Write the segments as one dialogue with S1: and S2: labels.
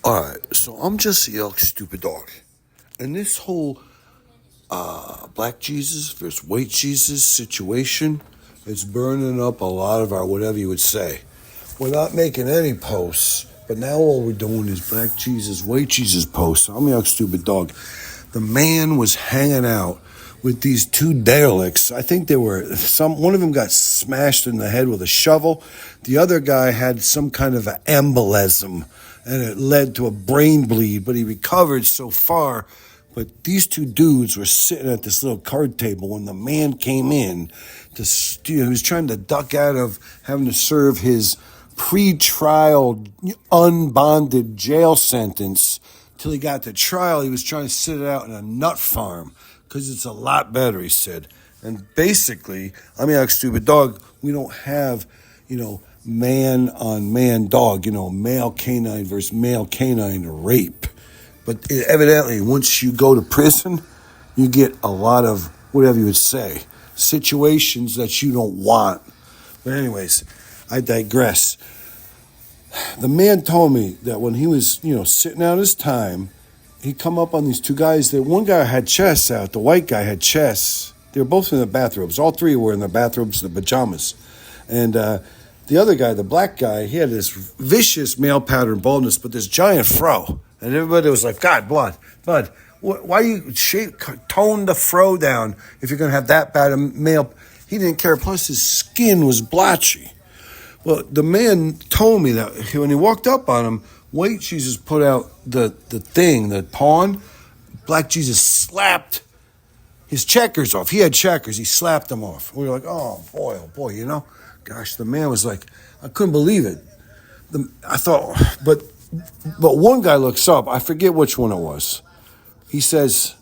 S1: Alright, so I'm just a young stupid dog. And this whole black Jesus versus white Jesus situation is burning up a lot of our whatever you would say. We're not making any posts, but now all we're doing is black Jesus, white Jesus posts. I'm a young stupid dog. The man was hanging out with these two derelicts. I think one of them got smashed in the head with a shovel. The other guy had some kind of an embolism and it led to a brain bleed, but he recovered so far. But these two dudes were sitting at this little card table when the man came in he was trying to duck out of having to serve his pre-trial unbonded jail sentence till he got to trial. He was trying to sit it out in a nut farm because it's a lot better, he said. And basically, I mean, like stupid dog, we don't have, man on man dog, male canine versus male canine rape. But evidently, once you go to prison, you get a lot of whatever you would say, situations that you don't want. But anyways, I digress. The man told me that when he was, sitting out his time, he come up on these two guys. That one guy had chests out. The white guy had chests. They were both in their bathrobes. All three were in their bathrobes, the pajamas. And the other guy, the black guy, he had this vicious male pattern baldness, but this giant fro. And everybody was like, God, Bud, why do you tone the fro down if you're going to have that bad a male? He didn't care. Plus, his skin was blotchy. Well, the man told me that when he walked up on him, white Jesus put out the pawn. Black Jesus slapped his checkers off. He had checkers. He slapped them off. We were like, oh, boy, Gosh, the man was like, I couldn't believe it. I thought, but one guy looks up. I forget which one it was. He says,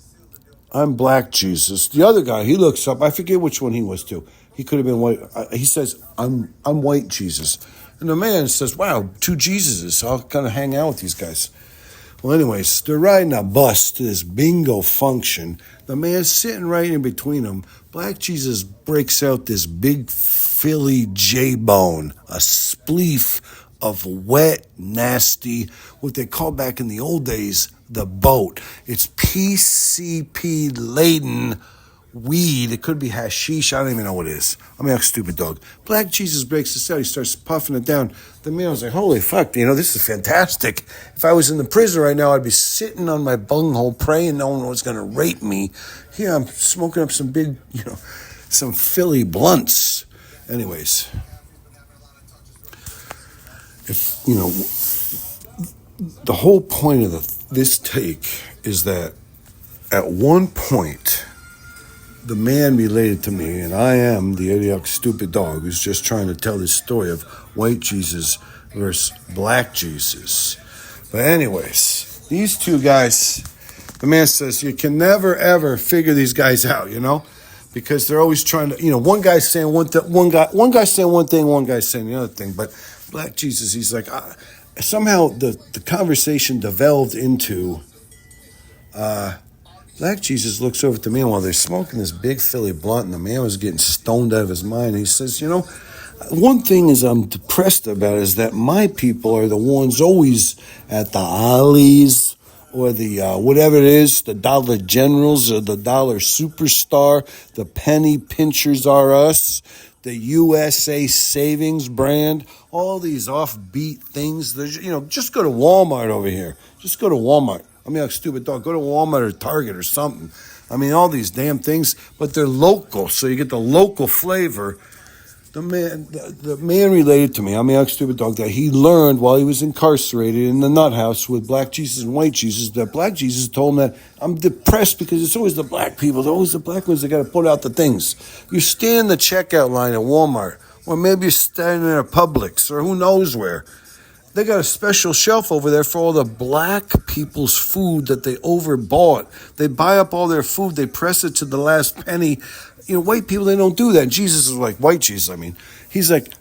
S1: I'm black Jesus. The other guy, he looks up. I forget which one he was too. He could have been white. He says, I'm white Jesus. And the man says, wow, two Jesuses. So I'll kind of hang out with these guys. Well, anyways, they're riding a bus to this bingo function. The man's sitting right in between them. Black Jesus breaks out this big Philly J-bone, a spleef of wet, nasty, what they call back in the old days, the boat. It's PCP laden weed. It could be hashish. I don't even know what it is. I'm a stupid dog. Black Jesus breaks this out. He starts puffing it down. The man was like, holy fuck, this is fantastic. If I was in the prison right now, I'd be sitting on my bunghole praying no one was going to rape me. Here I'm smoking up some big, some Philly blunts. Anyways, if, the whole point of this take is that at one point, the man related to me, and I am the idiotic stupid dog who's just trying to tell this story of white Jesus versus black Jesus. But anyways, these two guys, the man says you can never ever figure these guys out, because they're always trying to, one guy's saying one thing, one guy saying one thing, one guy's saying the other thing. But black Jesus, he's like, somehow the conversation developed into. Black Jesus looks over at the man while they're smoking this big Philly blunt, and the man was getting stoned out of his mind. He says, one thing is I'm depressed about is that my people are the ones always at the Ollie's or the whatever it is, the Dollar Generals or the Dollar Superstar, the Penny Pinchers are us, the USA Savings brand, all these offbeat things. Just go to Walmart over here. Just go to Walmart. I mean, like stupid dog, go to Walmart or Target or something. I mean, all these damn things, but they're local, so you get the local flavor. The man related to me, I mean, like stupid dog, that he learned while he was incarcerated in the nut house with black Jesus and white Jesus, that black Jesus told him that I'm depressed because it's always the black people, it's always the black ones that got to put out the things. You stand in the checkout line at Walmart, or maybe you're standing in a Publix, or who knows where. They got a special shelf over there for all the black people's food that they overbought. They buy up all their food. They press it to the last penny. White people, they don't do that. Jesus is like, white Jesus, he's like,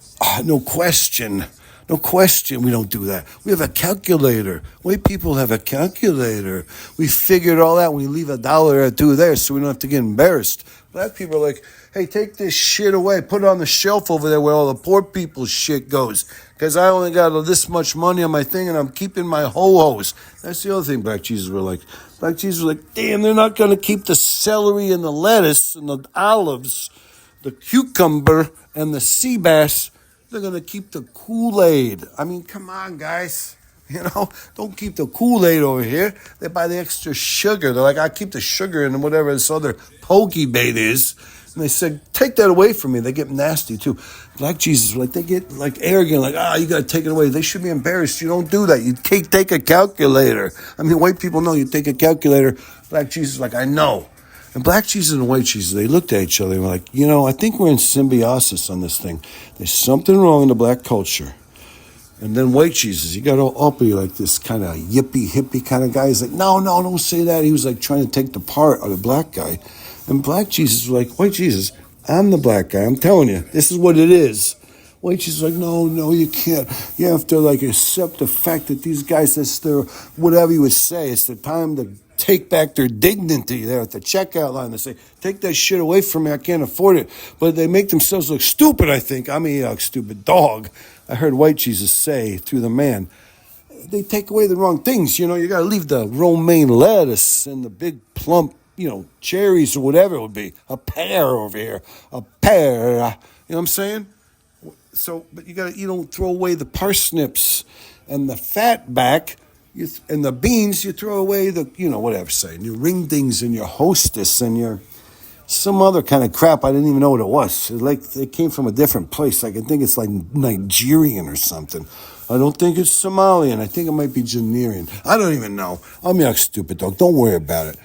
S1: no question, we don't do that. We have a calculator. White people have a calculator. We figure it all out. We leave $1 or $2 there so we don't have to get embarrassed. Black people are like, hey, take this shit away. Put it on the shelf over there where all the poor people's shit goes. because I only got this much money on my thing and I'm keeping my ho-hos. That's the other thing Black Jesus were like. Black Jesus was like, damn, they're not going to keep the celery and the lettuce and the olives, the cucumber and the sea bass. They're going to keep the Kool-Aid. I mean, come on, guys. Don't keep the Kool-Aid over here. They buy the extra sugar. They're like, I keep the sugar and whatever this other pokey bait is. And they said, take that away from me. They get nasty too. Black Jesus, like they get like arrogant, like, you got to take it away. They should be embarrassed. You don't do that. You take a calculator. I mean, white people know you take a calculator. Black Jesus, like, I know. And Black Jesus and White Jesus, they looked at each other and were like, I think we're in symbiosis on this thing. There's something wrong in the black culture. And then White Jesus, he got all uppity like this kind of hippie kind of guy. He's like, no, don't say that. He was like trying to take the part of the black guy. And Black Jesus was like, White Jesus, I'm the black guy. I'm telling you, this is what it is. White Jesus was like, no, you can't. You have to like accept the fact that these guys, that's their, whatever you would say, it's the time to take back their dignity there at the checkout line. They say, take that shit away from me. I can't afford it. But they make themselves look stupid, I think. I'm a stupid dog. I heard White Jesus say through the man, they take away the wrong things. You got to leave the romaine lettuce and the big plump, cherries or whatever it would be. A pear over here. A pear. You know what I'm saying? So, but you don't throw away the parsnips and the fat back. And the beans, you throw away the, whatever, say, and your ring dings and your hostess and your some other kind of crap. I didn't even know what it was. It came from a different place. I think it's like Nigerian or something. I don't think it's Somalian. I think it might be Ghanaian. I don't even know. I'm a stupid dog. Don't worry about it.